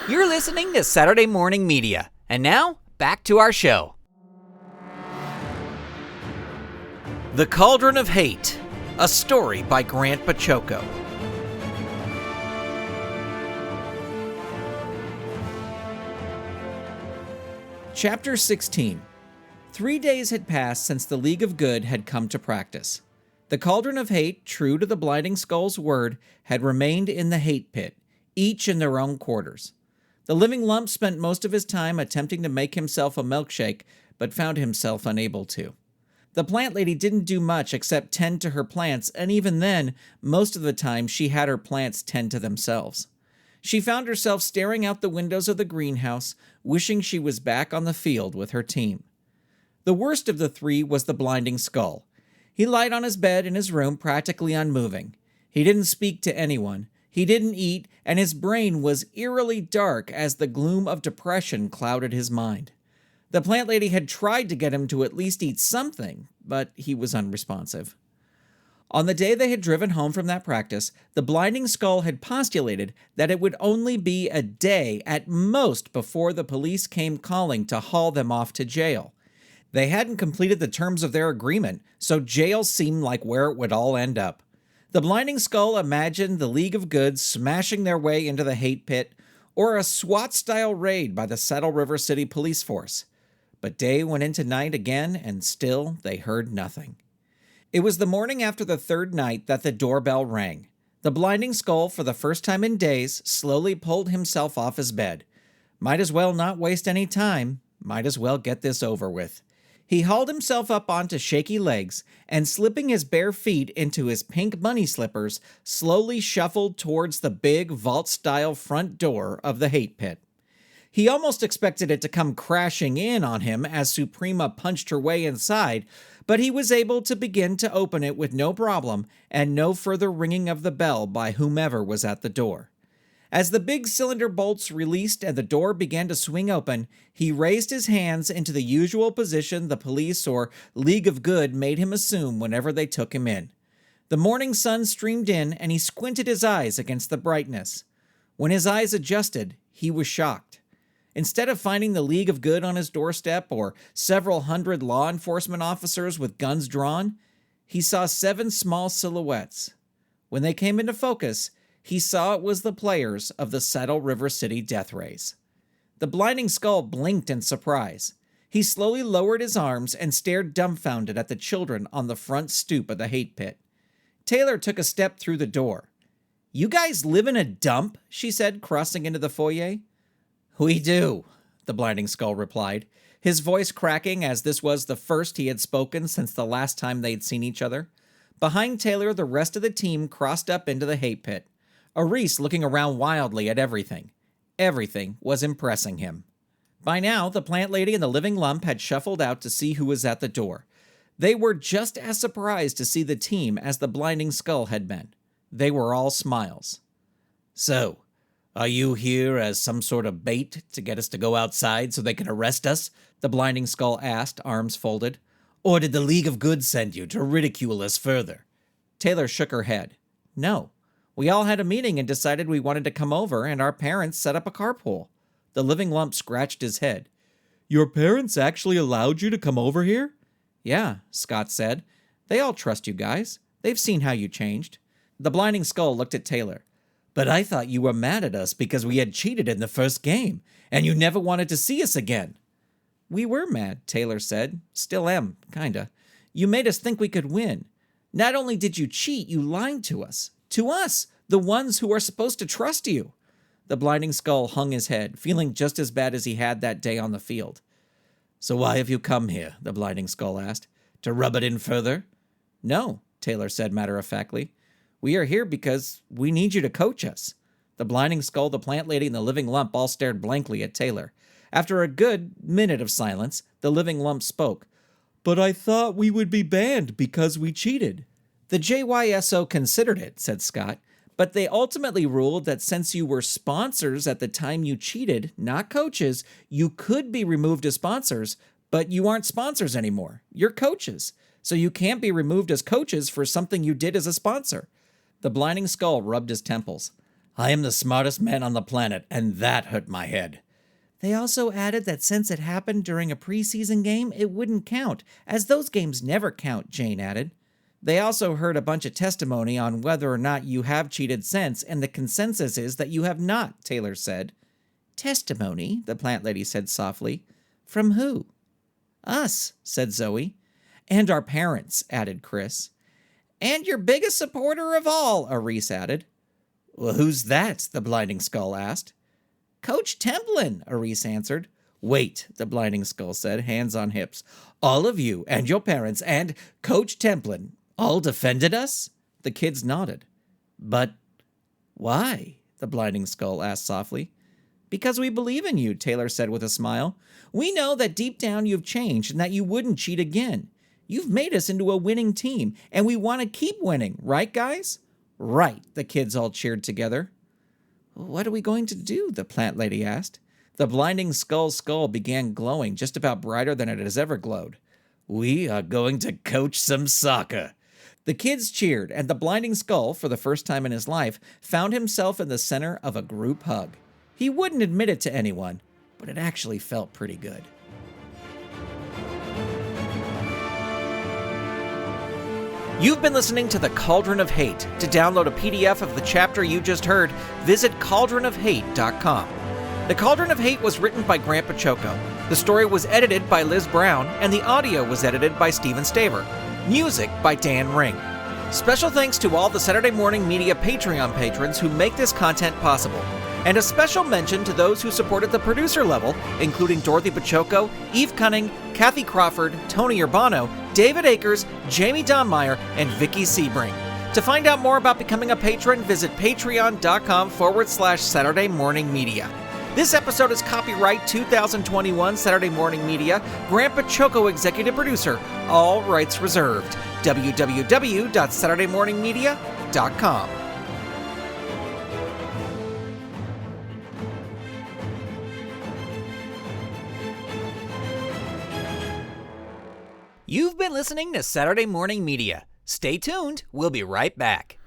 You're listening to Saturday Morning Media. And now, back to our show. The Cauldron of Hate, a story by Grant Bachoco. Chapter 16. 3 days had passed since the League of Good had come to practice. The Cauldron of Hate, true to the Blinding Skull's word, had remained in the hate pit, each in their own quarters. The Living Lump spent most of his time attempting to make himself a milkshake, but found himself unable to. The plant lady didn't do much except tend to her plants, and even then, most of the time she had her plants tend to themselves. She found herself staring out the windows of the greenhouse, wishing she was back on the field with her team. The worst of the three was the Blinding Skull. He lied on his bed in his room, practically unmoving. He didn't speak to anyone. He didn't eat, and his brain was eerily dark as the gloom of depression clouded his mind. The plant lady had tried to get him to at least eat something, but he was unresponsive. On the day they had driven home from that practice, the Blinding Skull had postulated that it would only be a day at most before the police came calling to haul them off to jail. They hadn't completed the terms of their agreement, so jail seemed like where it would all end up. The Blinding Skull imagined the League of Good smashing their way into the hate pit, or a SWAT-style raid by the Saddle River City Police Force. But day went into night again, and still they heard nothing. It was the morning after the third night that the doorbell rang. The Blinding Skull, for the first time in days, slowly pulled himself off his bed. Might as well not waste any time. Might as well get this over with. He hauled himself up onto shaky legs, and slipping his bare feet into his pink bunny slippers, slowly shuffled towards the big vault-style front door of the hate pit. He almost expected it to come crashing in on him as Suprema punched her way inside, but he was able to begin to open it with no problem and no further ringing of the bell by whomever was at the door. As the big cylinder bolts released and the door began to swing open, he raised his hands into the usual position the police or League of Good made him assume whenever they took him in. The morning sun streamed in and he squinted his eyes against the brightness. When his eyes adjusted, he was shocked. Instead of finding the League of Good on his doorstep or several hundred law enforcement officers with guns drawn, he saw 7 small silhouettes. When they came into focus, he saw it was the players of the Saddle River City Death Rays. The Blinding Skull blinked in surprise. He slowly lowered his arms and stared dumbfounded at the children on the front stoop of the hate pit. Taylor took a step through the door. "You guys live in a dump?" she said, crossing into the foyer. "We do," the Blinding Skull replied, his voice cracking as this was the first he had spoken since the last time they'd seen each other. Behind Taylor, the rest of the team crossed up into the hate pit. Reese looking around wildly at everything. Everything was impressing him. By now, the plant lady and the Living Lump had shuffled out to see who was at the door. They were just as surprised to see the team as the Blinding Skull had been. They were all smiles. "So, are you here as some sort of bait to get us to go outside so they can arrest us?" the Blinding Skull asked, arms folded. "Or did the League of Good send you to ridicule us further?" Taylor shook her head. "No. We all had a meeting and decided we wanted to come over, and our parents set up a carpool." The Living Lump scratched his head. "Your parents actually allowed you to come over here?" "Yeah," Scott said. "They all trust you guys. They've seen how you changed." The Blinding Skull looked at Taylor. "But I thought you were mad at us because we had cheated in the first game, and you never wanted to see us again." "We were mad," Taylor said. "Still am, kinda. You made us think we could win. Not only did you cheat, you lied to us. To us, the ones who are supposed to trust you." The Blinding Skull hung his head, feeling just as bad as he had that day on the field. "So why have you come here?" the Blinding Skull asked. "To rub it in further?" "No," Taylor said matter-of-factly. "We are here because we need you to coach us." The Blinding Skull, the plant lady, and the Living Lump all stared blankly at Taylor. After a good minute of silence, the Living Lump spoke. "But I thought we would be banned because we cheated." "The JYSO considered it," said Scott, "but they ultimately ruled that since you were sponsors at the time you cheated, not coaches, you could be removed as sponsors, but you aren't sponsors anymore. You're coaches, so you can't be removed as coaches for something you did as a sponsor." The Blinding Skull rubbed his temples. I am the smartest man on the planet, and that hurt my head. They also added that since it happened during a preseason game, it wouldn't count, as those games never count, Jane added. They also heard a bunch of testimony on whether or not you have cheated since, and the consensus is that you have not, Taylor said. Testimony, the plant lady said softly. From who? Us, said Zoe. And our parents, added Chris. And your biggest supporter of all, Arise added. Well, who's that? The Blinding Skull asked. Coach Templin, Arise answered. Wait, the Blinding Skull said, hands on hips. All of you and your parents and Coach Templin all defended us? The kids nodded. But why? The Blinding Skull asked softly. Because we believe in you, Taylor said with a smile. We know that deep down you've changed and that you wouldn't cheat again. You've made us into a winning team, and we want to keep winning, right, guys? Right, the kids all cheered together. What are we going to do? The plant lady asked. The Blinding Skull's skull began glowing just about brighter than it has ever glowed. We are going to coach some soccer. The kids cheered, and the Blinding Skull, for the first time in his life, found himself in the center of a group hug. He wouldn't admit it to anyone, but it actually felt pretty good. You've been listening to The Cauldron of Hate. To download a PDF of the chapter you just heard, visit cauldronofhate.com. The Cauldron of Hate was written by Grant Pachoco. The story was edited by Liz Brown, and the audio was edited by Steven Staver. Music by Dan Ring. Special thanks to all the Saturday Morning Media Patreon patrons who make this content possible. And a special mention to those who supported the producer level, including Dorothy Pachoco, Eve Cunning, Kathy Crawford, Tony Urbano, David Akers, Jamie Donmeyer, and Vicky Sebring. To find out more about becoming a patron, visit patreon.com/Saturday Morning Media. This episode is copyright 2021 Saturday Morning Media, Grant Pachoco executive producer, all rights reserved. www.saturdaymorningmedia.com. You've been listening to Saturday Morning Media. Stay tuned, we'll be right back.